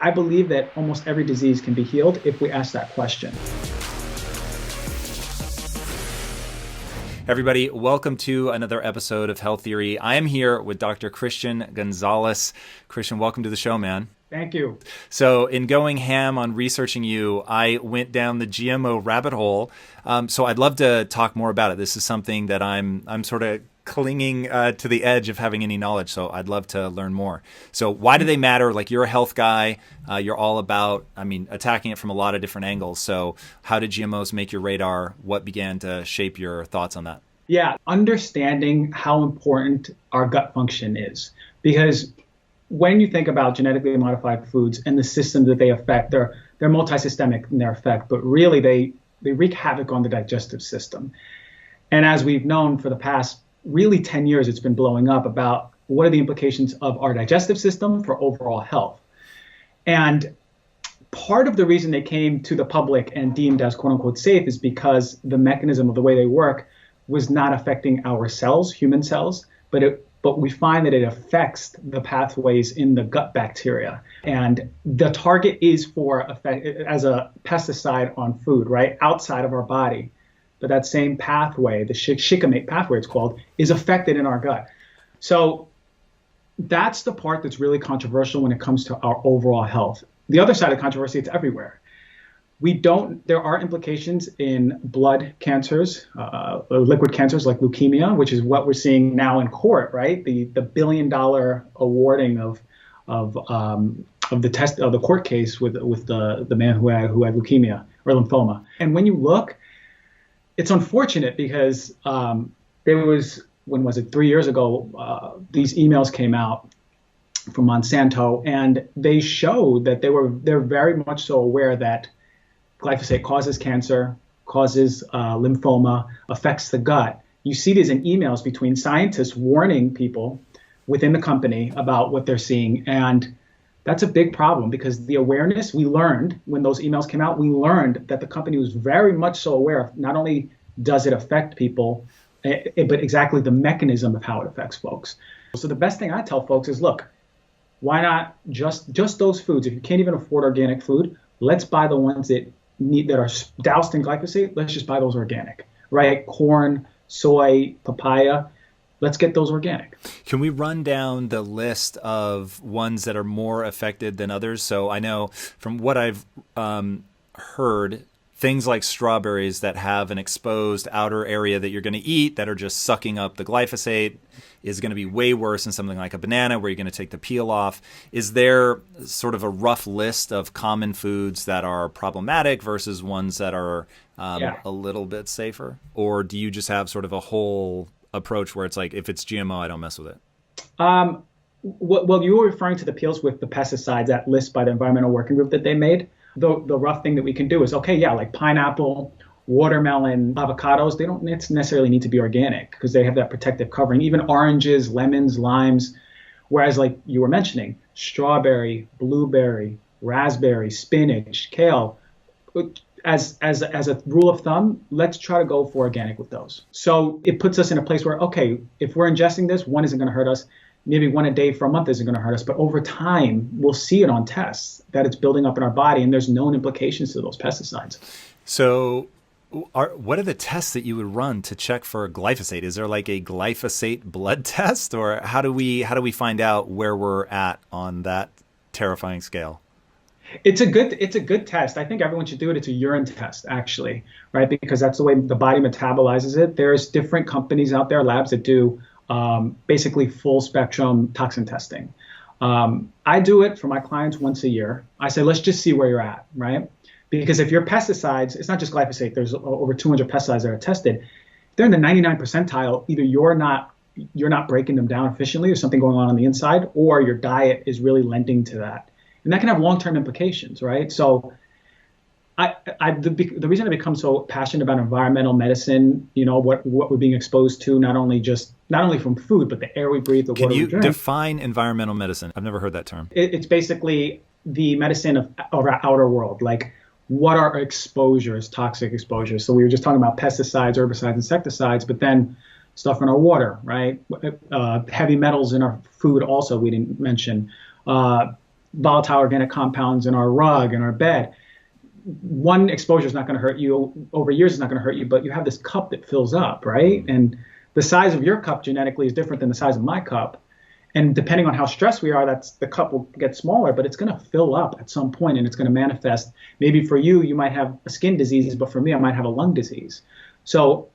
I believe that almost every disease can be healed if we ask that question. Everybody, welcome to another episode of Health Theory. I am here with Dr. Christian Gonzalez. Christian, welcome to the show, man. Thank you. So in going ham on researching you, I went down the GMO rabbit hole. So I'd love to talk more about it. This is something that I'm sort of clinging to the edge of having any knowledge. So I'd love to learn more. So why do they matter? Like, you're a health guy. You're all about, attacking it from a lot of different angles. So how did GMOs make your radar? What began to shape your thoughts on that? Yeah, understanding how important our gut function is. Because when you think about genetically modified foods and the system that they affect, they're multisystemic in their effect, but really they wreak havoc on the digestive system. And as we've known for the past really 10 years, it's been blowing up about what are the implications of our digestive system for overall health. And part of the reason they came to the public and deemed as quote unquote safe is because the mechanism of the way they work was not affecting our cells, human cells, but we find that it affects the pathways in the gut bacteria. And the target is for effect as a pesticide on food, right, outside of our body. But that same pathway, the shikimate pathway it's called, is affected in our gut. So that's the part that's really controversial when it comes to our overall health. The other side of controversy, it's everywhere. There are implications in blood cancers, liquid cancers like leukemia, which is what we're seeing now in court, right? The $1 billion awarding of the court case with the man who had leukemia or lymphoma. And when you look, it's unfortunate because there was, when was it, 3 years ago, these emails came out from Monsanto, and they showed that they're very much so aware that glyphosate causes cancer, causes lymphoma, affects the gut. You see these in emails between scientists warning people within the company about what they're seeing. And that's a big problem because the awareness we learned when those emails came out, we learned that the company was very much so aware of not only does it affect people, but exactly the mechanism of how it affects folks. So the best thing I tell folks is, look, why not just those foods? If you can't even afford organic food, let's buy the ones that are doused in glyphosate. Let's just buy those organic, right? Corn, soy, papaya. Let's get those organic. Can we run down the list of ones that are more affected than others? So I know from what I've heard, things like strawberries that have an exposed outer area that you're going to eat that are just sucking up the glyphosate is going to be way worse than something like a banana where you're going to take the peel off. Is there sort of a rough list of common foods that are problematic versus ones that are a little bit safer? Or do you just have sort of a whole approach where it's like, if it's GMO, I don't mess with it? Well, you were referring to the peels with the pesticides, that list by the environmental working group that they made. The rough thing that we can do is, like pineapple, watermelon, avocados, they don't necessarily need to be organic because they have that protective covering. Even oranges, lemons, limes. Whereas, like you were mentioning, strawberry, blueberry, raspberry, spinach, kale, as a rule of thumb, let's try to go for organic with those. So it puts us in a place where, okay, if we're ingesting this, one isn't going to hurt us. Maybe one a day for a month isn't going to hurt us. But over time, we'll see it on tests that it's building up in our body, and there's known implications to those pesticides. So what are the tests that you would run to check for glyphosate? Is there like a glyphosate blood test, or how do we find out where we're at on that terrifying scale? It's a good test. I think everyone should do it. It's a urine test, actually, right? Because that's the way the body metabolizes it. There's different companies out there, labs that do basically full spectrum toxin testing. I do it for my clients once a year. I say, let's just see where you're at, right? Because if your pesticides, it's not just glyphosate, there's over 200 pesticides that are tested. If they're in the 99 percentile, either you're not breaking them down efficiently, there's something going on the inside, or your diet is really lending to that. And that can have long-term implications, right? So the reason I become so passionate about environmental medicine, what we're being exposed to, not only from food, but the air we breathe, the water we drink. Can you define environmental medicine? I've never heard that term. It's basically the medicine of our outer world, like what are exposures, toxic exposures. So we were just talking about pesticides, herbicides, insecticides, but then stuff in our water, right? Heavy metals in our food also we didn't mention. volatile organic compounds in our rug, in our bed. One exposure is not going to hurt you. Over years, it's not going to hurt you, but you have this cup that fills up, right? And the size of your cup genetically is different than the size of my cup. And depending on how stressed we are, the cup will get smaller, but it's going to fill up at some point and it's going to manifest. Maybe for you, you might have a skin disease, but for me, I might have a lung disease. So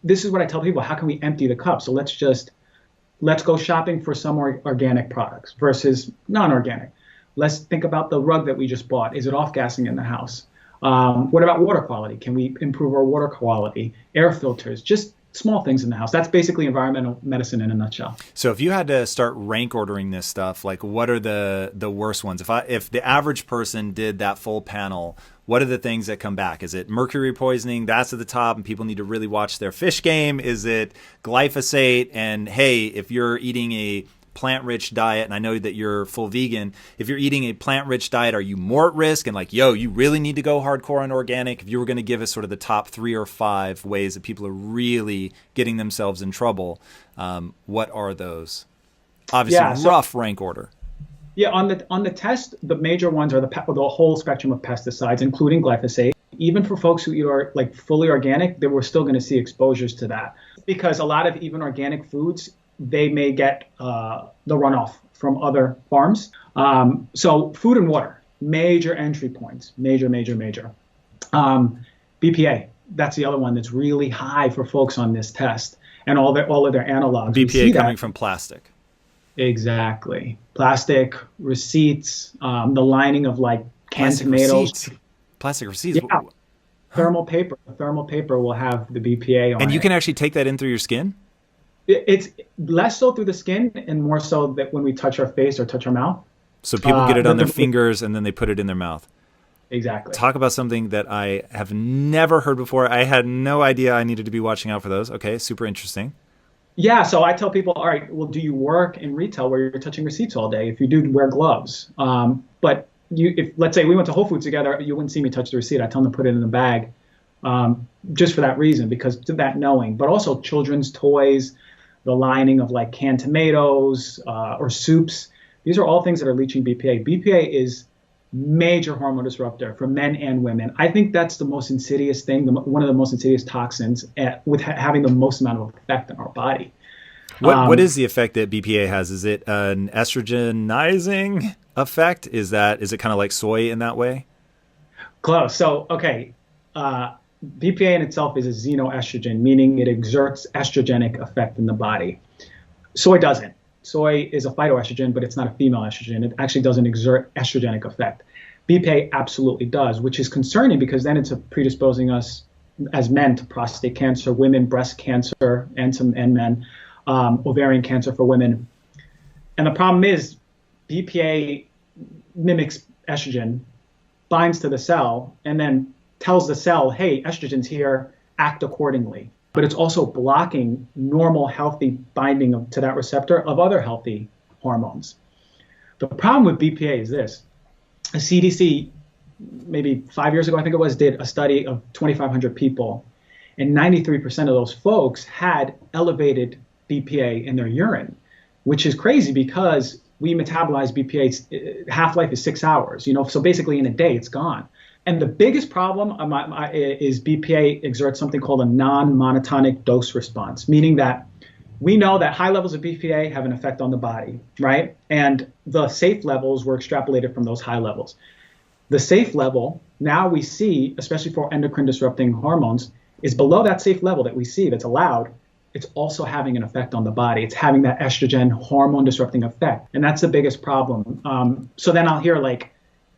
this is what I tell people: how can we empty the cup? So let's go shopping for some organic products versus non-organic. Let's think about the rug that we just bought. Is it off-gassing in the house? What about water quality? Can we improve our water quality? Air filters, just small things in the house. That's basically environmental medicine in a nutshell. So if you had to start rank ordering this stuff, like what are the worst ones? If the average person did that full panel, what are the things that come back? Is it mercury poisoning? That's at the top and people need to really watch their fish game. Is it glyphosate? And hey, if you're eating a plant-rich diet, and I know that you're full vegan, if you're eating a plant-rich diet, are you more at risk? And like, you really need to go hardcore on organic. If you were going to give us sort of the top 3 or 5 ways that people are really getting themselves in trouble, what are those? Obviously, rough rank order. Yeah, on the test, the major ones are the whole spectrum of pesticides, including glyphosate. Even for folks who eat like fully organic, we're still going to see exposures to that, because a lot of even organic foods, they may get the runoff from other farms. So food and water, major entry points, major. BPA, that's the other one that's really high for folks on this test, and all of their analogs. BPA coming from plastic. Exactly. Plastic, receipts, the lining of like canned tomatoes. Plastic receipts. Yeah. Thermal paper will have the BPA on it. And you can actually take that in through your skin? It's less so through the skin and more so that when we touch our face or touch our mouth. So people get it on their fingers and then they put it in their mouth. Exactly. Talk about something that I have never heard before. I had no idea I needed to be watching out for those. Okay, super interesting. Yeah, so I tell people, all right, well, do you work in retail where you're touching receipts all day? If you do, wear gloves. But if let's say we went to Whole Foods together, you wouldn't see me touch the receipt. I tell them to put it in the bag, just for that reason, because to that knowing. But also children's toys, the lining of like canned tomatoes or soups. These are all things that are leaching BPA. BPA is major hormone disruptor for men and women. I think that's the most insidious thing, one of the most insidious toxins with having the most amount of effect on our body. What is the effect that BPA has? Is it an estrogenizing effect? Is it kind of like soy in that way? Close. So, okay. BPA in itself is a xenoestrogen, meaning it exerts estrogenic effect in the body. Soy doesn't. Soy is a phytoestrogen, but it's not a female estrogen. It actually doesn't exert estrogenic effect. BPA absolutely does, which is concerning because then it's predisposing us as men to prostate cancer, women, breast cancer, and men, ovarian cancer for women. And the problem is BPA mimics estrogen, binds to the cell, and then tells the cell, hey, estrogen's here, act accordingly. But it's also blocking normal, healthy binding to that receptor of other healthy hormones. The problem with BPA is this. A CDC, maybe 5 years ago, I think it was, did a study of 2,500 people, and 93% of those folks had elevated BPA in their urine, which is crazy because we metabolize BPA, half-life is 6 hours, so basically in a day it's gone. And the biggest problem is BPA exerts something called a non-monotonic dose response, meaning that we know that high levels of BPA have an effect on the body, right? And the safe levels were extrapolated from those high levels. The safe level, now we see, especially for endocrine disrupting hormones, is below that safe level that we see that's allowed. It's also having an effect on the body. It's having that estrogen hormone disrupting effect. And that's the biggest problem. So then I'll hear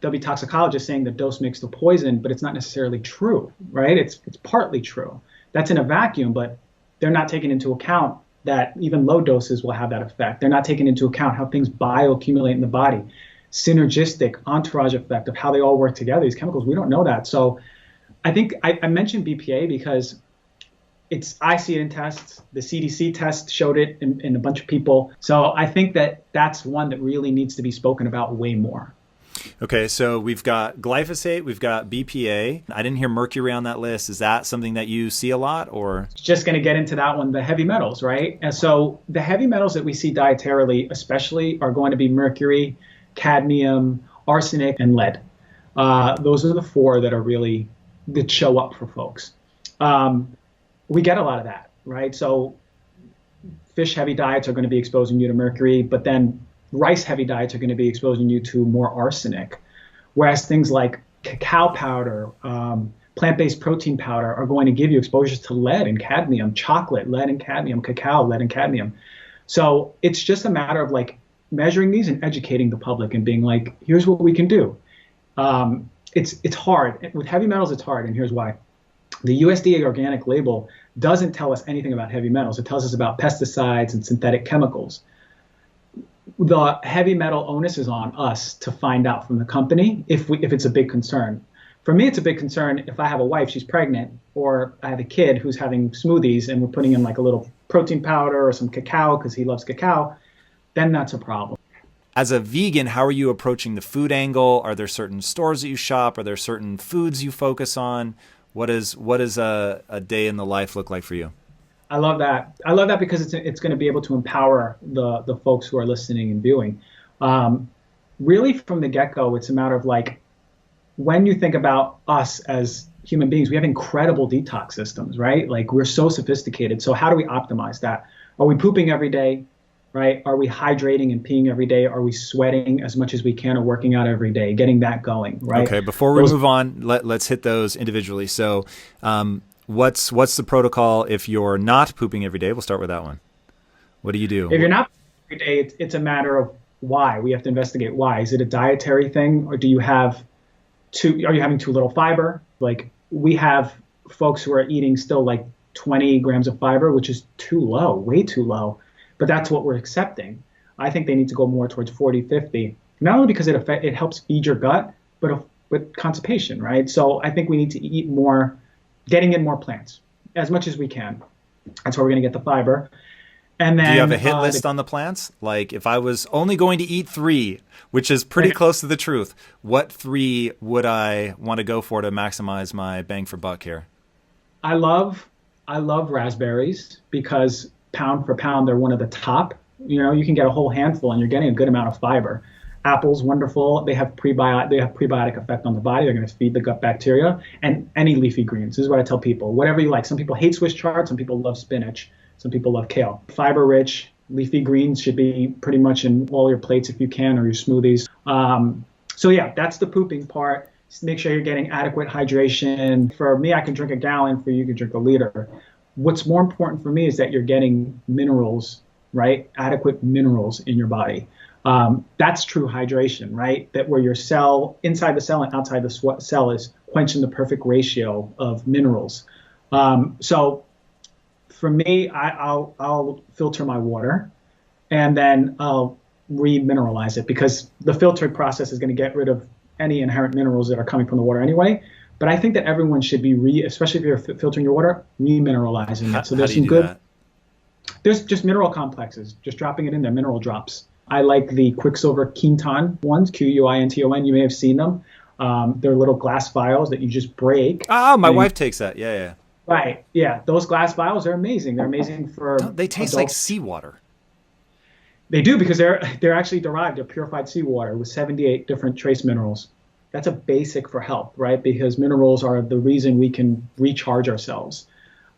there'll be toxicologists saying the dose makes the poison, but it's not necessarily true, right? It's partly true. That's in a vacuum, but they're not taking into account that even low doses will have that effect. They're not taking into account how things bioaccumulate in the body, synergistic entourage effect of how they all work together, these chemicals. We don't know that. So I think I mentioned BPA because I see it in tests. The CDC test showed it in a bunch of people. So I think that's one that really needs to be spoken about way more. Okay, so we've got glyphosate, we've got BPA. I didn't hear mercury on that list. Is that something that you see a lot, or? Just going to get into that one, the heavy metals, right? And so the heavy metals that we see dietarily especially are going to be mercury, cadmium, arsenic, and lead. Those are the four that show up for folks. We get a lot of that, right? So fish heavy diets are going to be exposing you to mercury, but then rice heavy diets are going to be exposing you to more arsenic. Whereas things like cacao powder, plant-based protein powder are going to give you exposures to lead and cadmium, chocolate, lead and cadmium, cacao, lead and cadmium. So it's just a matter of like measuring these and educating the public and being like, here's what we can do. It's hard. With heavy metals, it's hard, and here's why. The USDA organic label doesn't tell us anything about heavy metals. It tells us about pesticides and synthetic chemicals. The heavy metal onus is on us to find out from the company if it's a big concern. For me, it's a big concern if I have a wife, she's pregnant, or I have a kid who's having smoothies and we're putting in like a little protein powder or some cacao because he loves cacao, then that's a problem. As a vegan, how are you approaching the food angle? Are there certain stores that you shop? Are there certain foods you focus on? What does a day in the life look like for you? I love that. I love that because it's going to be able to empower the folks who are listening and viewing. Really, from the get-go, it's a matter of like, when you think about us as human beings, we have incredible detox systems, right? Like we're so sophisticated. So how do we optimize that? Are we pooping every day, right? Are we hydrating and peeing every day? Are we sweating as much as we can or working out every day, getting that going, right? Okay, before we move on, let's hit those individually. So what's the protocol if you're not pooping every day? We'll start with that one. What do you do? If you're not pooping every day, it's a matter of why. We have to investigate why. Is it a dietary thing, or are you having too little fiber? Like we have folks who are eating still like 20 grams of fiber, which is too low, way too low. But that's what we're accepting. I think they need to go more towards 40, 50, not only because it helps feed your gut, but with constipation, right? So I think we need to eat more, getting in more plants as much as we can. That's where we're going to get the fiber. And then, do you have a hit list on the plants? Like if I was only going to eat 3, which is pretty close to the truth, what 3 would I want to go for to maximize my bang for buck here? I love raspberries because pound for pound, they're one of the top. You know, you can get a whole handful and you're getting a good amount of fiber. Apples, wonderful. They have prebiotic effect on the body. They're going to feed the gut bacteria. And any leafy greens. This is what I tell people. Whatever you like. Some people hate Swiss chard. Some people love spinach. Some people love kale. Fiber-rich leafy greens should be pretty much in all your plates if you can, or your smoothies. So yeah, that's the pooping part. Just make sure you're getting adequate hydration. For me, I can drink a gallon. For you, you can drink a liter. What's more important for me is that you're getting minerals, right? Adequate minerals in your body. That's true hydration, right? That where your cell, inside the cell and outside the cell, is quenching the perfect ratio of minerals. So for me, I'll filter my water and then I'll remineralize it because the filtering process is going to get rid of any inherent minerals that are coming from the water anyway. But I think that everyone should be, especially if you're filtering your water, remineralizing it. So there's some good. There's just mineral complexes, just dropping it in there, mineral drops. I like the Quicksilver Quinton ones, Quinton. You may have seen them. They're little glass vials that you just break. Oh, my wife takes that. Yeah. Right. Yeah. Those glass vials are amazing. They're amazing for. They taste like seawater. They do because they're actually derived of purified seawater with 78 different trace minerals. That's a basic for health, right? Because minerals are the reason we can recharge ourselves.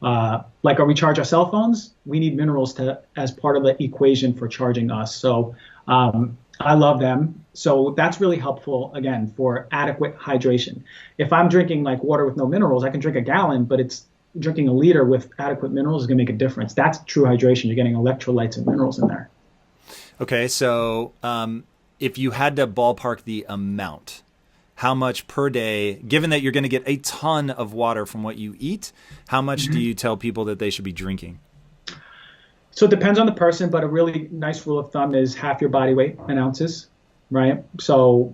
Like we recharge our cell phones, we need minerals as part of the equation for charging us. So I love them. So that's really helpful, again, for adequate hydration. If I'm drinking like water with no minerals, I can drink a gallon, but it's drinking a liter with adequate minerals is going to make a difference. That's true hydration. You're getting electrolytes and minerals in there. Okay, so if you had to ballpark the amount, how much per day, given that you're going to get a ton of water from what you eat, how much do you tell people that they should be drinking? So it depends on the person, but a really nice rule of thumb is half your body weight in ounces, right? So,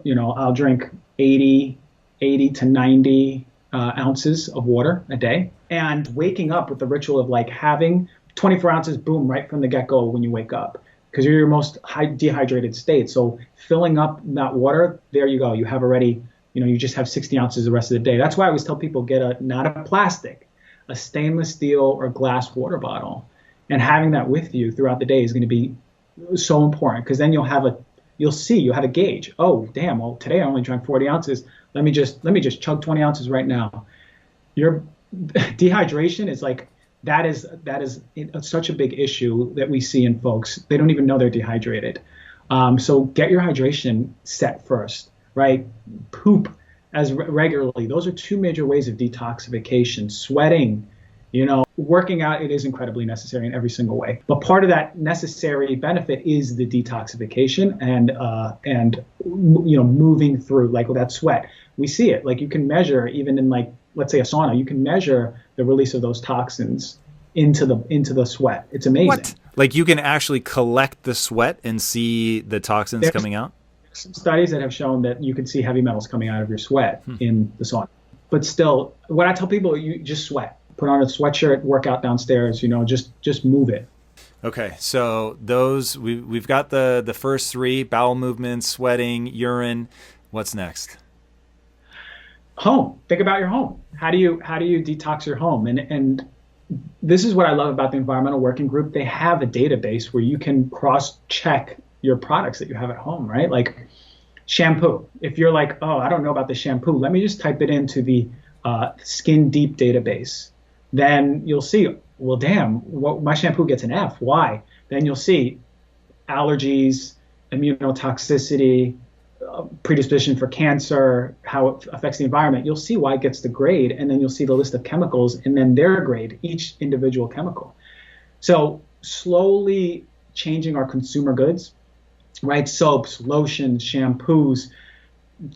I'll drink 80 to 90 ounces of water a day. And waking up with the ritual of like having 24 ounces, boom, right from the get-go when you wake up. Because you're your most dehydrated state. So filling up that water, there you go. You have already, you just have 60 ounces the rest of the day. That's why I always tell people not a plastic, a stainless steel or glass water bottle. And having that with you throughout the day is going to be so important because then you'll have you'll see, you have a gauge. Oh, damn, well, today I only drank 40 ounces. Let me just chug 20 ounces right now. Your dehydration is like, that is such a big issue that we see in folks. They don't even know they're dehydrated. So get your hydration set first, right? Poop as regularly. Those are two major ways of detoxification. Sweating, working out, it is incredibly necessary in every single way. But part of that necessary benefit is the detoxification and moving through like with that sweat. We see it. Like you can measure even in like, let's say a sauna, you can measure the release of those toxins into the sweat. It's amazing. What? Like you can actually collect the sweat and see the toxins coming out? Some studies that have shown that you can see heavy metals coming out of your sweat in the sauna. But still, what I tell people, you just sweat. Put on a sweatshirt, work out downstairs, just move it. Okay, so those we've got the first three: bowel movements, sweating, urine. What's next? Home. Think about your home. How do you detox your home? And this is what I love about the environmental working group. They have a database where you can cross-check your products that you have at home, right? Like shampoo. If you're like, oh, I don't know about the shampoo, let me just type it into the Skin Deep database. Then you'll see, well, damn, my shampoo gets an F. Why? Then you'll see allergies, immunotoxicity, predisposition for cancer, how it affects the environment. You'll see why it gets the grade, and then you'll see the list of chemicals and then their grade, each individual chemical. So slowly changing our consumer goods, right? Soaps, lotions, shampoos,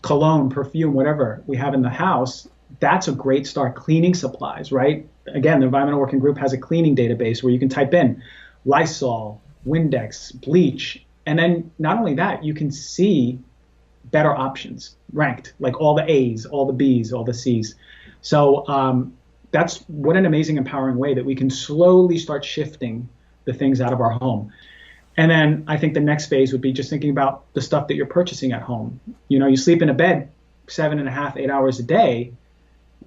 cologne, perfume, whatever we have in the house, that's a great start. Cleaning supplies, right? Again, the Environmental Working Group has a cleaning database where you can type in Lysol, Windex, bleach, and then not only that, you can see better options ranked, like all the A's, all the B's, all the C's. So that's what an amazing, empowering way that we can slowly start shifting the things out of our home. And then I think the next phase would be just thinking about the stuff that you're purchasing at home. You sleep in a bed 7.5, 8 hours a day.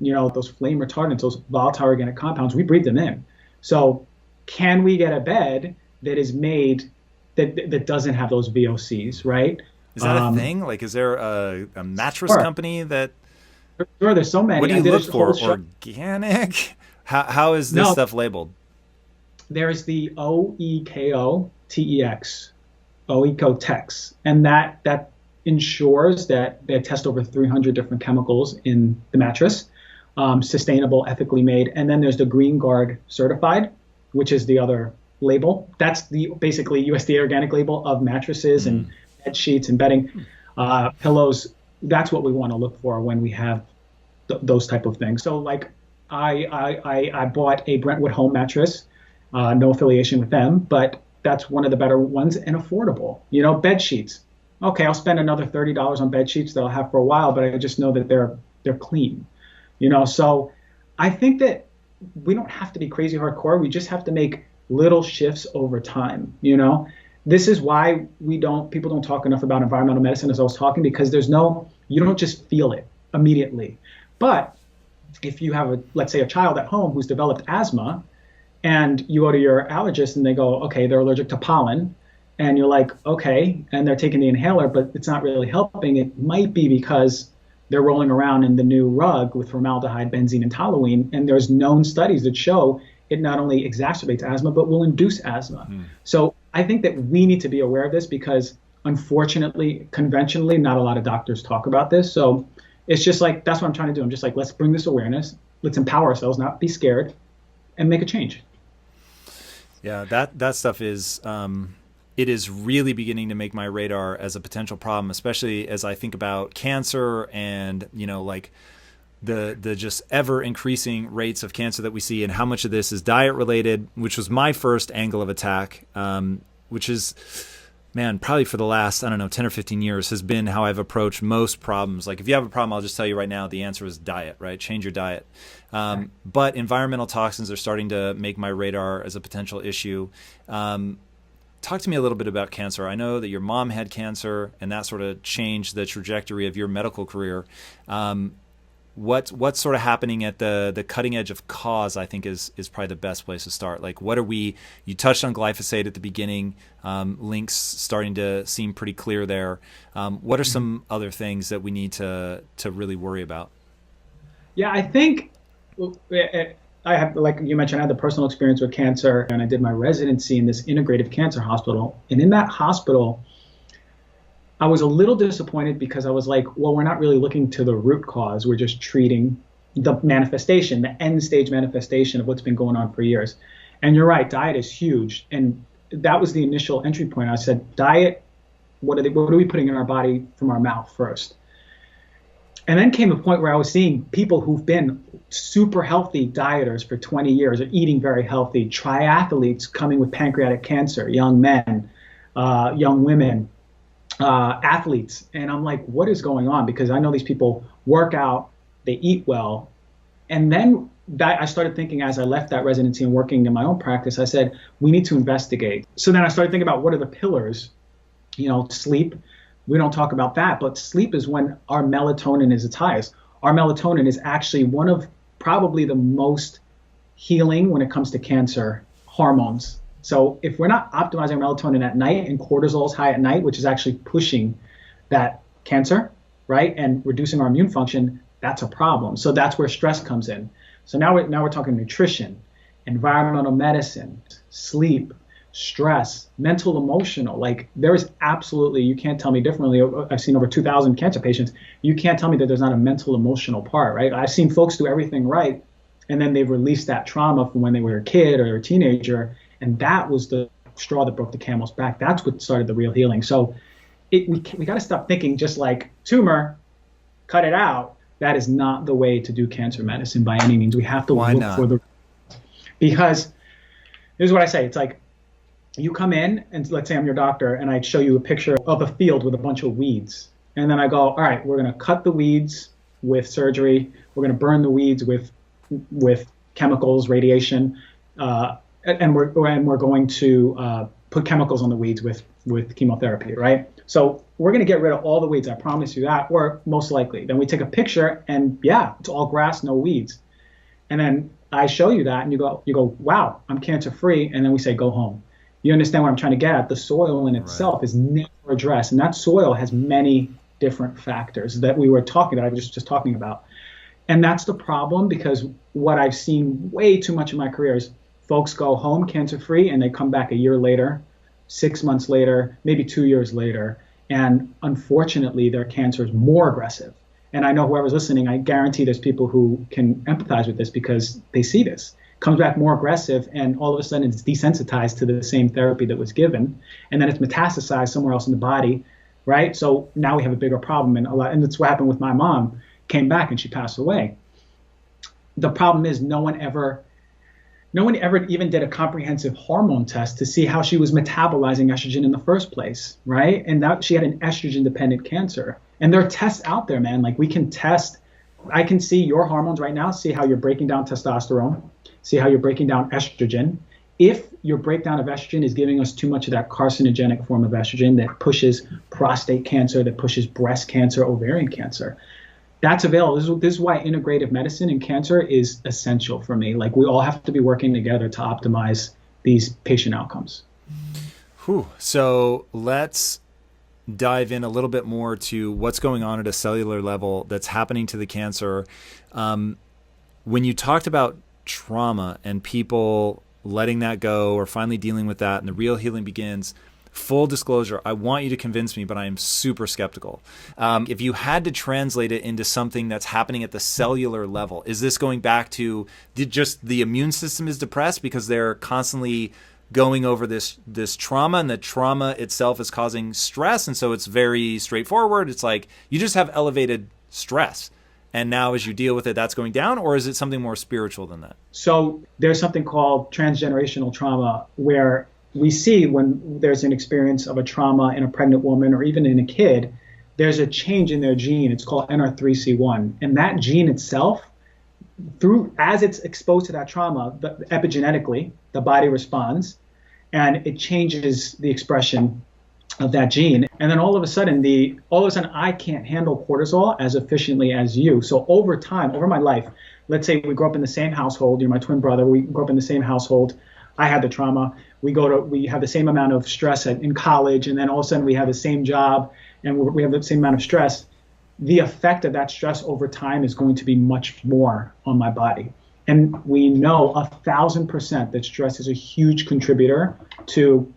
Those flame retardants, those volatile organic compounds, we breathe them in. So can we get a bed that is made that doesn't have those VOCs, right? Is that a thing? Like, is there a mattress company that? Sure, there's so many. What do you look for? Organic? How is this stuff labeled? There's the OEKO-TEX, OEKO-TEX, and that ensures that they test over 300 different chemicals in the mattress, sustainable, ethically made. And then there's the Green Guard certified, which is the other label. That's the basically USDA organic label of mattresses and bed sheets and bedding, pillows. That's what we want to look for when we have those type of things. So like I bought a Brentwood home mattress, no affiliation with them, but that's one of the better ones and affordable. Bed sheets. Okay, I'll spend another $30 on bed sheets that I'll have for a while, but I just know that they're clean. So I think that we don't have to be crazy hardcore. We just have to make little shifts over time. This is why people don't talk enough about environmental medicine, as I was talking, because you don't just feel it immediately. But if you have let's say a child at home who's developed asthma, and you go to your allergist and they go, okay, they're allergic to pollen. And you're like, okay, and they're taking the inhaler, but it's not really helping. It might be because they're rolling around in the new rug with formaldehyde, benzene, and toluene. And there's known studies that show it not only exacerbates asthma, but will induce asthma. So I think that we need to be aware of this because, unfortunately, conventionally, not a lot of doctors talk about this. So it's just like, that's what I'm trying to do. I'm just like, let's bring this awareness. Let's empower ourselves, not be scared, and make a change. Yeah, that stuff is... it is really beginning to make my radar as a potential problem, especially as I think about cancer and, like the just ever increasing rates of cancer that we see and how much of this is diet related, which was my first angle of attack, which is, man, probably for the last, 10 or 15 years has been how I've approached most problems. Like if you have a problem, I'll just tell you right now, the answer is diet, right? Change your diet. But environmental toxins are starting to make my radar as a potential issue. Talk to me a little bit about cancer. I know that your mom had cancer and that sort of changed the trajectory of your medical career. what's sort of happening at the cutting edge of cause, I think is probably the best place to start. Like, what are we, you touched on glyphosate at the beginning, links starting to seem pretty clear there. What are some other things that we need to really worry about? Yeah, I think I have, like you mentioned, I had the personal experience with cancer, and I did my residency in this integrative cancer hospital. And in that hospital, I was a little disappointed because I was like, well, we're not really looking to the root cause. We're just treating the manifestation, the end stage manifestation of what's been going on for years. And you're right, diet is huge. And that was the initial entry point. I said, diet, what are we putting in our body from our mouth first? And then came a point where I was seeing people who've been super healthy dieters for 20 years, or eating very healthy, triathletes coming with pancreatic cancer, young men, young women, athletes. And I'm like, what is going on? Because I know these people work out, they eat well. And then I started thinking, as I left that residency and working in my own practice, I said, we need to investigate. So then I started thinking about what are the pillars, sleep. We don't talk about that, but sleep is when our melatonin is its highest. Our melatonin is actually one of probably the most healing when it comes to cancer hormones. So if we're not optimizing melatonin at night, and cortisol is high at night, which is actually pushing that cancer, right, and reducing our immune function, that's a problem. So that's where stress comes in. So now we're talking nutrition, environmental medicine, sleep, stress, mental, emotional. Like, there is absolutely, you can't tell me differently. I've seen over 2,000 cancer patients. You can't tell me that there's not a mental, emotional part, right? I've seen folks do everything right, and then they've released that trauma from when they were a kid or a teenager, and that was the straw that broke the camel's back. That's what started the real healing. So we got to stop thinking just like tumor, cut it out. That is not the way to do cancer medicine by any means. We have to look for the, because here's what I say. It's like, you come in and let's say I'm your doctor and I show you a picture of a field with a bunch of weeds. And then I go, all right, we're going to cut the weeds with surgery. We're going to burn the weeds with chemicals, radiation, and we're going to put chemicals on the weeds with chemotherapy, right? So we're going to get rid of all the weeds. I promise you that, or most likely. Then we take a picture and yeah, it's all grass, no weeds. And then I show you that and you go, wow, I'm cancer free. And then we say, go home. You understand what I'm trying to get at? The soil in itself is never addressed. And that soil has many different factors that we were talking about, I was just talking about. And that's the problem, because what I've seen way too much in my career is folks go home cancer-free and they come back a year later, 6 months later, maybe 2 years later. And unfortunately, their cancer is more aggressive. And I know whoever's listening, I guarantee there's people who can empathize with this because they see this. Comes back more aggressive, and all of a sudden it's desensitized to the same therapy that was given, and then it's metastasized somewhere else in the body, right? So now we have a bigger problem, and that's what happened with my mom. Came back and she passed away. The problem is no one ever even did a comprehensive hormone test to see how she was metabolizing estrogen in the first place, right? And that she had an estrogen-dependent cancer. And there are tests out there, man. Like, we can test. I can see your hormones right now, see how you're breaking down testosterone, see how you're breaking down estrogen. If your breakdown of estrogen is giving us too much of that carcinogenic form of estrogen that pushes prostate cancer, that pushes breast cancer, ovarian cancer, that's available. This is why integrative medicine in cancer is essential for me. Like, we all have to be working together to optimize these patient outcomes. Whew. So let's dive in a little bit more to what's going on at a cellular level that's happening to the cancer. When you talked about trauma and people letting that go or finally dealing with that and the real healing begins, full disclosure, I want you to convince me, but I am super skeptical. If you had to translate it into something that's happening at the cellular level, is this going back to just the immune system is depressed because they're constantly going over this trauma, and the trauma itself is causing stress, and so it's very straightforward. It's like you just have elevated stress, and now as you deal with it, that's going down, or is it something more spiritual than that? So there's something called transgenerational trauma, where we see when there's an experience of a trauma in a pregnant woman or even in a kid, there's a change in their gene. It's called NR3C1. And that gene itself, as it's exposed to that trauma, epigenetically, the body responds and it changes the expression of that gene. And then all of a sudden I can't handle cortisol as efficiently as you. So over time, over my life, let's say we grew up in the same household, you're my twin brother, we grew up in the same household. I had the trauma. We have the same amount of stress in college, and then all of a sudden we have the same job and we have the same amount of stress. The effect of that stress over time is going to be much more on my body. And we know 1,000% that stress is a huge contributor to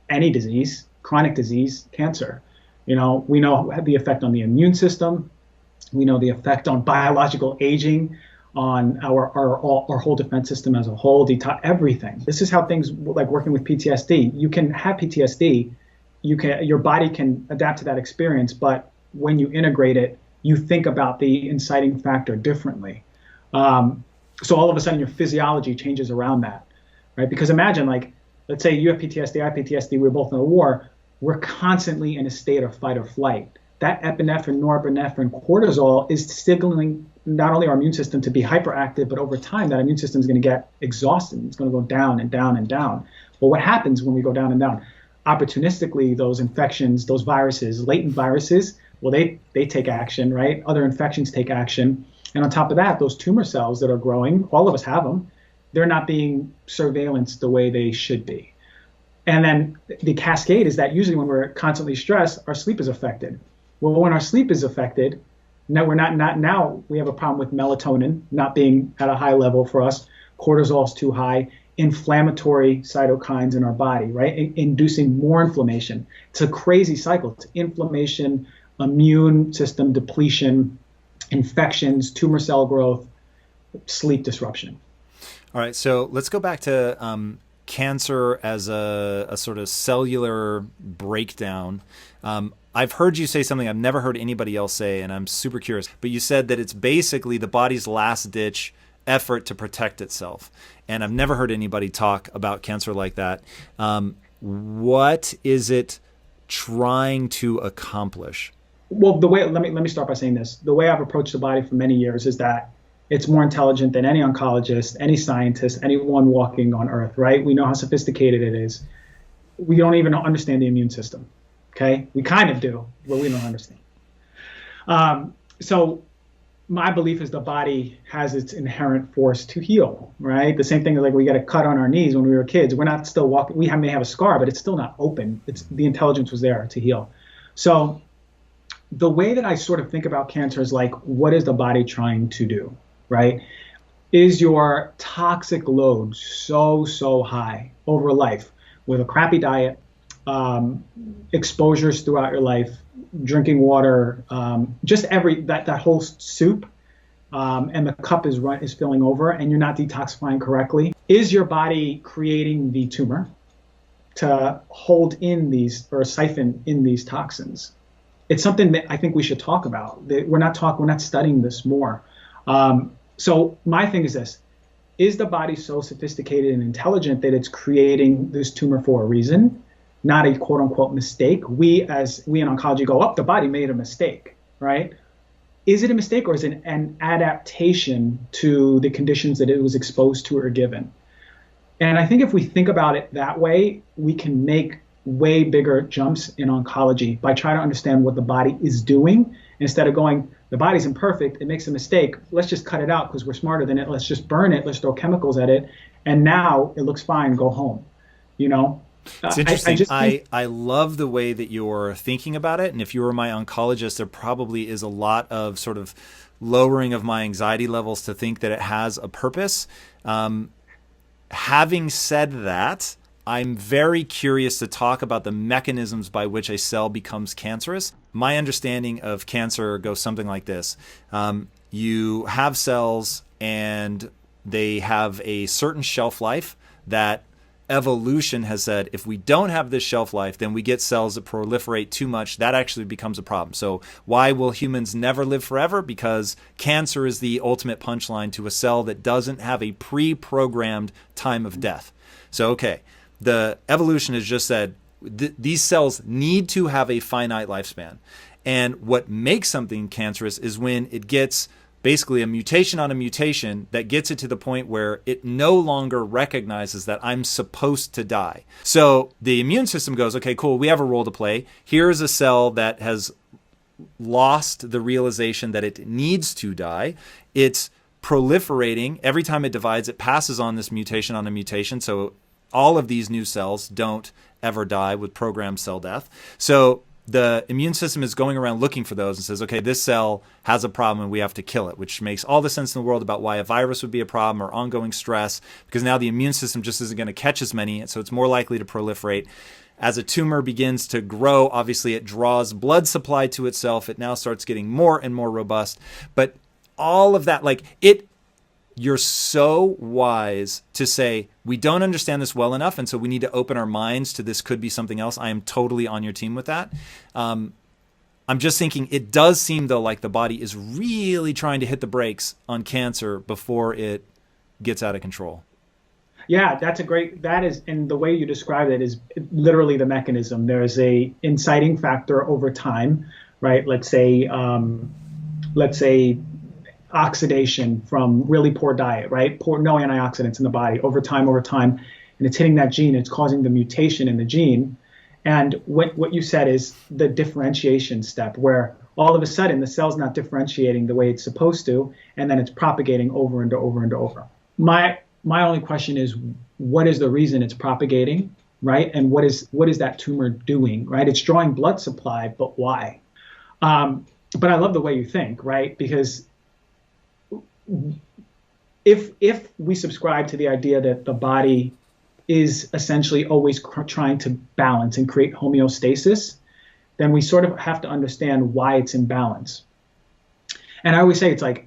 any disease, chronic disease, cancer. We know the effect on the immune system. We know the effect on biological aging, on our whole defense system as a whole, everything. This is how things like working with PTSD. You can have PTSD, your body can adapt to that experience, but when you integrate it, you think about the inciting factor differently. So all of a sudden your physiology changes around that, right? Because imagine, like, let's say you have PTSD, I have PTSD, we're both in a war, we're constantly in a state of fight or flight. That epinephrine, norepinephrine, cortisol is signaling not only our immune system to be hyperactive, but over time that immune system is going to get exhausted. It's going to go down and down and down. Well, what happens when we go down and down? Opportunistically, those infections, those viruses, latent viruses, well, they take action, right? Other infections take action. And on top of that, those tumor cells that are growing, all of us have them, they're not being surveillanced the way they should be. And then the cascade is that usually when we're constantly stressed, our sleep is affected. Well, when our sleep is affected, now we have a problem with melatonin not being at a high level for us. Cortisol's too high, inflammatory cytokines in our body, right? Inducing more inflammation. It's a crazy cycle. It's inflammation, immune system depletion, infections, tumor cell growth, sleep disruption. All right, so let's go back to cancer as a sort of cellular breakdown. I've heard you say something I've never heard anybody else say, and I'm super curious. But you said that it's basically the body's last-ditch effort to protect itself. And I've never heard anybody talk about cancer like that. What is it trying to accomplish? Well, let me start by saying this. The way I've approached the body for many years is that it's more intelligent than any oncologist, any scientist, anyone walking on Earth, right? We know how sophisticated it is. We don't even understand the immune system, okay? We kind of do, but we don't understand. So my belief is the body has its inherent force to heal, right? The same thing as like we got a cut on our knees when we were kids. We're not still walking. We may have a scar, but it's still not open. The intelligence was there to heal. So the way that I sort of think about cancer is like, what is the body trying to do, right? Is your toxic load so high over life with a crappy diet, exposures throughout your life, drinking water, just that whole soup, and the cup is filling over and you're not detoxifying correctly? Is your body creating the tumor to hold in these or siphon in these toxins? It's something that I think we should talk about. We're not studying this more. So my thing is this: is the body so sophisticated and intelligent that it's creating this tumor for a reason, not a quote unquote mistake? We in oncology go, the body made a mistake, right? Is it a mistake or is it an adaptation to the conditions that it was exposed to or given? And I think if we think about it that way, we can make way bigger jumps in oncology by trying to understand what the body is doing instead of going, the body's imperfect, it makes a mistake, let's just cut it out because we're smarter than it, let's just burn it, let's throw chemicals at it, and now it looks fine, go home, It's interesting. I love the way that you're thinking about it. And if you were my oncologist, there probably is a lot of sort of lowering of my anxiety levels to think that it has a purpose. Having said that, I'm very curious to talk about the mechanisms by which a cell becomes cancerous. My understanding of cancer goes something like this. You have cells and they have a certain shelf life that evolution has said, if we don't have this shelf life, then we get cells that proliferate too much. That actually becomes a problem. So why will humans never live forever? Because cancer is the ultimate punchline to a cell that doesn't have a pre-programmed time of death. So, okay, the evolution has just said these cells need to have a finite lifespan. And what makes something cancerous is when it gets basically a mutation on a mutation that gets it to the point where it no longer recognizes that I'm supposed to die. So the immune system goes, okay, cool, we have a role to play. Here's a cell that has lost the realization that it needs to die. It's proliferating. Every time it divides, it passes on this mutation on a mutation. So all of these new cells don't ever die with programmed cell death. So the immune system is going around looking for those and says, okay, this cell has a problem and we have to kill it, which makes all the sense in the world about why a virus would be a problem or ongoing stress, because now the immune system just isn't going to catch as many, so it's more likely to proliferate. As a tumor begins to grow, obviously it draws blood supply to itself. It now starts getting more and more robust. But all of that, you're so wise to say, we don't understand this well enough, and so we need to open our minds to this could be something else. I am totally on your team with that. I'm just thinking it does seem, though, like the body is really trying to hit the brakes on cancer before it gets out of control. Yeah, that is, and the way you described it is literally the mechanism. There's a inciting factor over time, right? Let's say oxidation from really poor diet, right? No antioxidants in the body over time, and it's hitting that gene. It's causing the mutation in the gene. And what you said is the differentiation step, where all of a sudden the cell's not differentiating the way it's supposed to, and then it's propagating over and over and over. My only question is, what is the reason it's propagating, right? And what is that tumor doing, right? It's drawing blood supply, but why? But I love the way you think, right? Because if we subscribe to the idea that the body is essentially always trying to balance and create homeostasis, then we sort of have to understand why it's in balance. And I always say, it's like,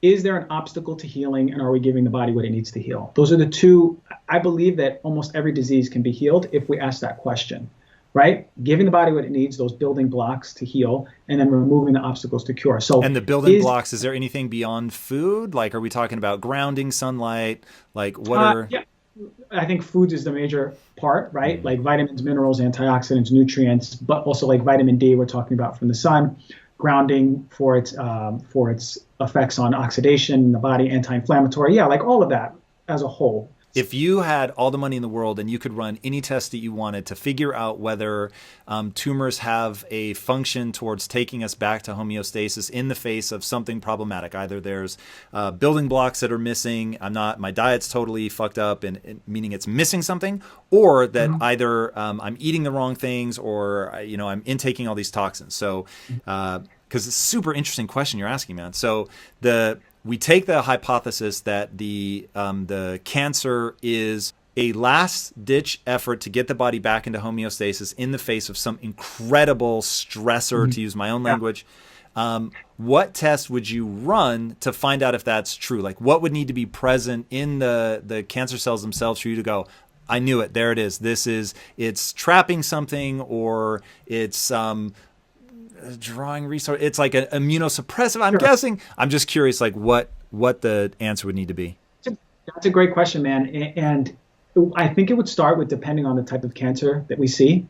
is there an obstacle to healing, and are we giving the body what it needs to heal? Those are the two. I believe that almost every disease can be healed if we ask that question, right? Giving the body what it needs, those building blocks to heal, and then removing the obstacles to cure. So, and the building blocks, is there anything beyond food? Like, are we talking about grounding, sunlight? Like, what are... Yeah, I think foods is the major part, right? Like vitamins, minerals, antioxidants, nutrients, but also like vitamin D, we're talking about from the sun. Grounding for its effects on oxidation in the body, anti-inflammatory, like all of that as a whole. If you had all the money in the world and you could run any test that you wanted to figure out whether tumors have a function towards taking us back to homeostasis in the face of something problematic, either there's building blocks that are missing, my diet's totally fucked up, and meaning it's missing something, or that either I'm eating the wrong things, or I'm intaking all these toxins. So, because it's a super interesting question you're asking, man. So we take the hypothesis that the cancer is a last-ditch effort to get the body back into homeostasis in the face of some incredible stressor, to use my own language. What test would you run to find out if that's true? Like, what would need to be present in the cancer cells themselves for you to go, I knew it, there it is. It's trapping something, or it's drawing resource. It's like an immunosuppressive. I'm guessing. I'm just curious, like what the answer would need to be. That's a great question, man. And I think it would start with, depending on the type of cancer that we see.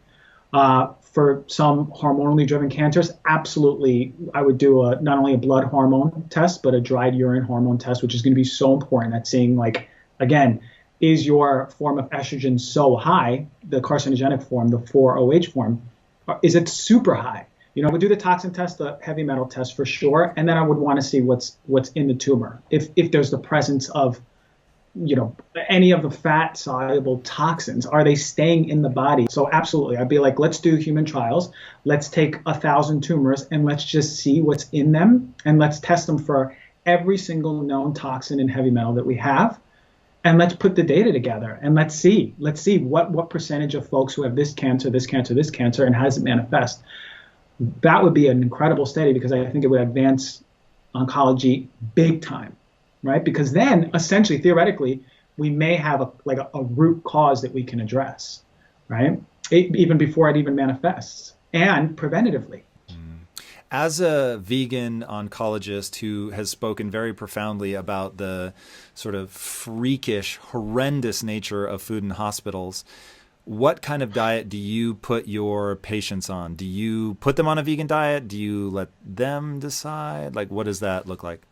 For some hormonally driven cancers, absolutely, I would do not only a blood hormone test, but a dried urine hormone test, which is going to be so important at seeing, like, again, is your form of estrogen so high, the carcinogenic form, the 4-OH form, is it super high? I would do the toxin test, the heavy metal test for sure, and then I would want to see what's in the tumor. If there's the presence of, any of the fat soluble toxins, are they staying in the body? So absolutely, I'd be like, let's do human trials. Let's take 1,000 tumors and let's just see what's in them, and let's test them for every single known toxin and heavy metal that we have. And let's put the data together, and let's see what percentage of folks who have this cancer, and how does it manifest. That would be an incredible study, because I think it would advance oncology big time, right? Because then, essentially, theoretically, we may have a root cause that we can address, right? Even before it even manifests, and preventatively. As a vegan oncologist who has spoken very profoundly about the sort of freakish, horrendous nature of food in hospitals, what kind of diet do you put your patients on? Do you put them on a vegan diet? Do you let them decide? Like, what does that look like?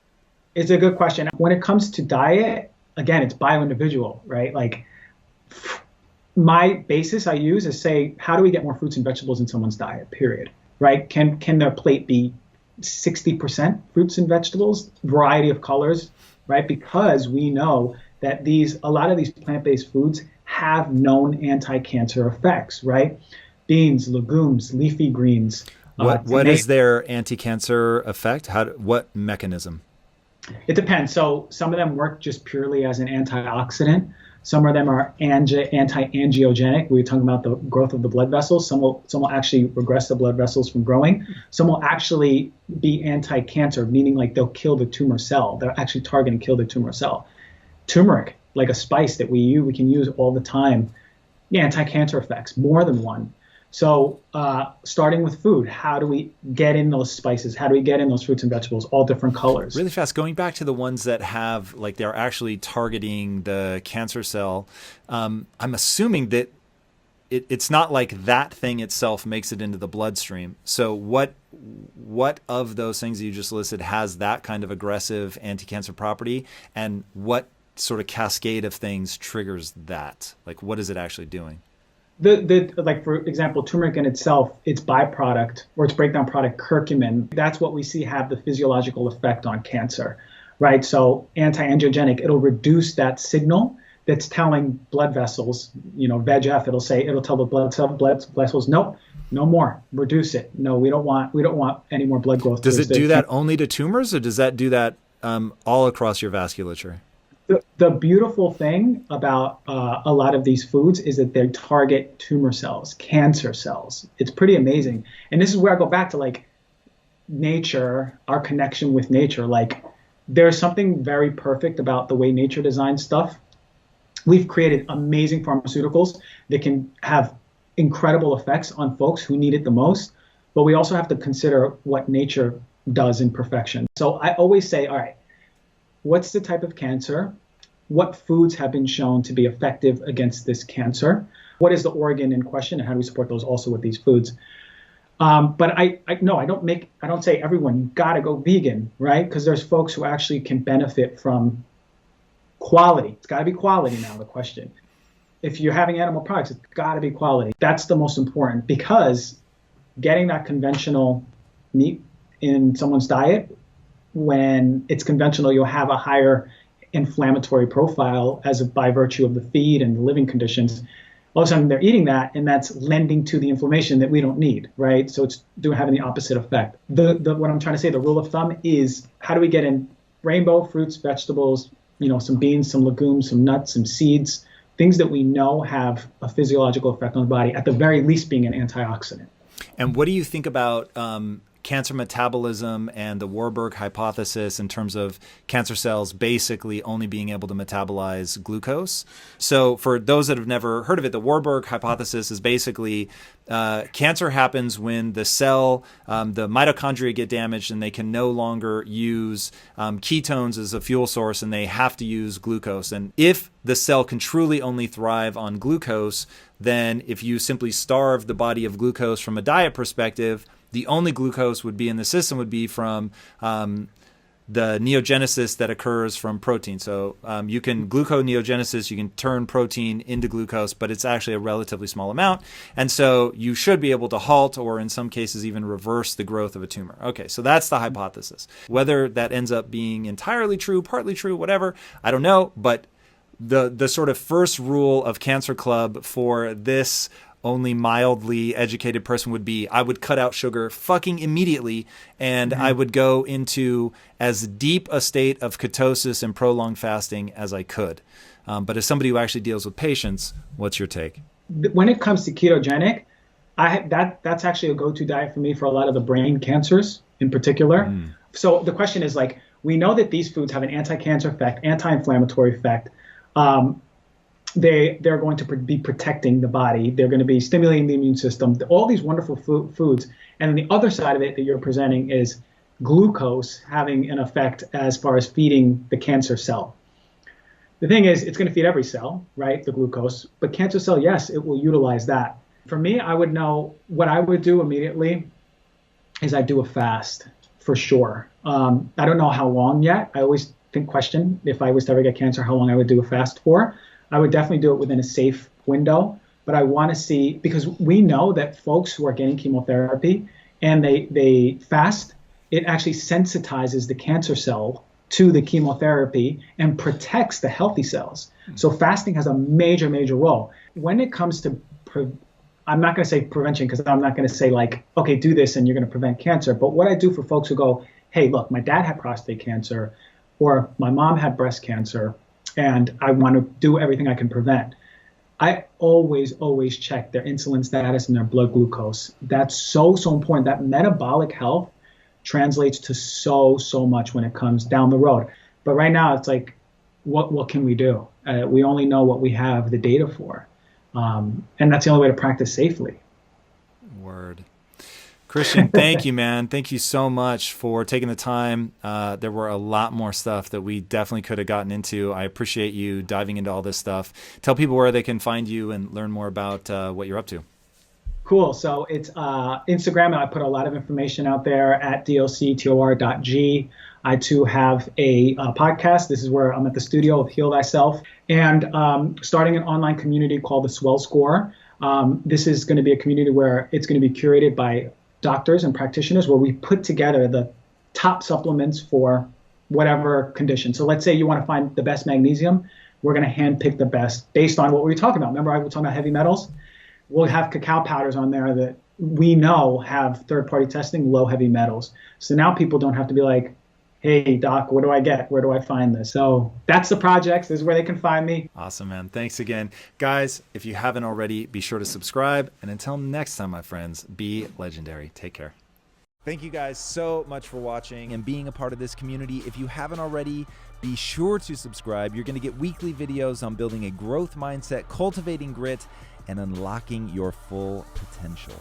It's a good question. When it comes to diet, again, it's bio-individual, right? Like, my basis I use is say, how do we get more fruits and vegetables in someone's diet, period, right? Can their plate be 60% fruits and vegetables, variety of colors, right? Because we know that a lot of these plant-based foods have known anti-cancer effects, right? Beans, legumes, leafy greens. What is their anti-cancer effect? What mechanism? It depends. So some of them work just purely as an antioxidant. Some of them are anti-angiogenic. We were talking about the growth of the blood vessels. Some will actually regress the blood vessels from growing. Some will actually be anti-cancer, meaning like they'll kill the tumor cell. They'll actually target and kill the tumor cell. Turmeric, like a spice that we can use all the time. Anti-cancer effects, more than one. So starting with food, how do we get in those spices? How do we get in those fruits and vegetables, all different colors? Really fast, going back to the ones that have, like, they're actually targeting the cancer cell. I'm assuming that it's not like that thing itself makes it into the bloodstream. So what of those things that you just listed has that kind of aggressive anti-cancer property, and what sort of cascade of things triggers that? Like, what is it actually doing? Like, for example, turmeric in itself, its byproduct or its breakdown product, curcumin, that's what we see have the physiological effect on cancer, right? So anti-angiogenic, it'll reduce that signal that's telling blood vessels, VEGF, it'll tell the blood vessels, nope, no more, reduce it. No, we don't want any more blood growth. Does it do that only to tumors, or does that do that all across your vasculature? The beautiful thing about a lot of these foods is that they target tumor cells, cancer cells. It's pretty amazing. And this is where I go back to, like, nature, our connection with nature. Like, there's something very perfect about the way nature designs stuff. We've created amazing pharmaceuticals that can have incredible effects on folks who need it the most. But we also have to consider what nature does in perfection. So I always say, all right, what's the type of cancer? What foods have been shown to be effective against this cancer? What is the organ in question, and how do we support those also with these foods? But I don't say everyone, you got to go vegan, right? Because there's folks who actually can benefit from quality. It's got to be quality now, the question. If you're having animal products, it's got to be quality. That's the most important, because getting that conventional meat in someone's diet, when it's conventional, you'll have a higher inflammatory profile by virtue of the feed and the living conditions. All of a sudden they're eating that, and that's lending to the inflammation that we don't need, right? So it's having the opposite effect. What I'm trying to say, the rule of thumb is, how do we get in rainbow fruits, vegetables, some beans, some legumes, some nuts, some seeds, things that we know have a physiological effect on the body, at the very least being an antioxidant. And what do you think about cancer metabolism and the Warburg hypothesis in terms of cancer cells basically only being able to metabolize glucose? So for those that have never heard of it, the Warburg hypothesis is basically cancer happens when the cell, the mitochondria get damaged, and they can no longer use ketones as a fuel source, and they have to use glucose. And if the cell can truly only thrive on glucose, then if you simply starve the body of glucose from a diet perspective, the only glucose would be in the system would be from the neogenesis that occurs from protein. So you can gluconeogenesis, you can turn protein into glucose, but it's actually a relatively small amount. And so you should be able to halt, or in some cases even reverse, the growth of a tumor. Okay, so that's the hypothesis. Whether that ends up being entirely true, partly true, whatever, I don't know. But the sort of first rule of Cancer Club for this only mildly educated person would be, I would cut out sugar fucking immediately, and I would go into as deep a state of ketosis and prolonged fasting as I could. But as somebody who actually deals with patients, what's your take? When it comes to ketogenic, that's actually a go-to diet for me for a lot of the brain cancers in particular. So the question is, like, we know that these foods have an anti-cancer effect, anti-inflammatory effect. They're going to be protecting the body. They're going to be stimulating the immune system, all these wonderful foods. And then the other side of it that you're presenting is glucose having an effect as far as feeding the cancer cell. The thing is, it's going to feed every cell, right? The glucose. But cancer cell, yes, it will utilize that. For me, I would know what I would do immediately is I'd do a fast for sure. I don't know how long yet. I always question if I was to ever get cancer, how long I would do a fast for. I would definitely do it within a safe window. But I want to see, because we know that folks who are getting chemotherapy and they fast, it actually sensitizes the cancer cell to the chemotherapy and protects the healthy cells. So fasting has a major, major role. When it comes to, I'm not going to say prevention, because I'm not going to say like, okay, do this and you're going to prevent cancer. But what I do for folks who go, hey, look, my dad had prostate cancer or my mom had breast cancer and I want to do everything I can prevent. I always check their insulin status and their blood glucose. That's so important. That metabolic health translates to so much when it comes down the road. But right now, it's like, what can we do? We only know what we have the data for. And that's the only way to practice safely. Word. Christian, thank you, man. Thank you so much for taking the time. There were a lot more stuff that we definitely could have gotten into. I appreciate you diving into all this stuff. Tell people where they can find you and learn more about what you're up to. Cool. So it's Instagram, and I put a lot of information out there at doctor.g. I too have a podcast. This is where I'm at the studio of Heal Thyself, and starting an online community called the Swell Score. This is going to be a community where it's going to be curated by doctors and practitioners, where we put together the top supplements for whatever condition. So let's say you want to find the best magnesium. We're going to handpick the best based on what we were talking about. Remember, I was talking about heavy metals? We'll have cacao powders on there that we know have third-party testing, low heavy metals. So now people don't have to be like, hey, doc, what do I get? Where do I find this? So that's the project. This is where they can find me. Awesome, man. Thanks again. Guys, if you haven't already, be sure to subscribe. And until next time, my friends, be legendary. Take care. Thank you guys so much for watching and being a part of this community. If you haven't already, be sure to subscribe. You're going to get weekly videos on building a growth mindset, cultivating grit, and unlocking your full potential.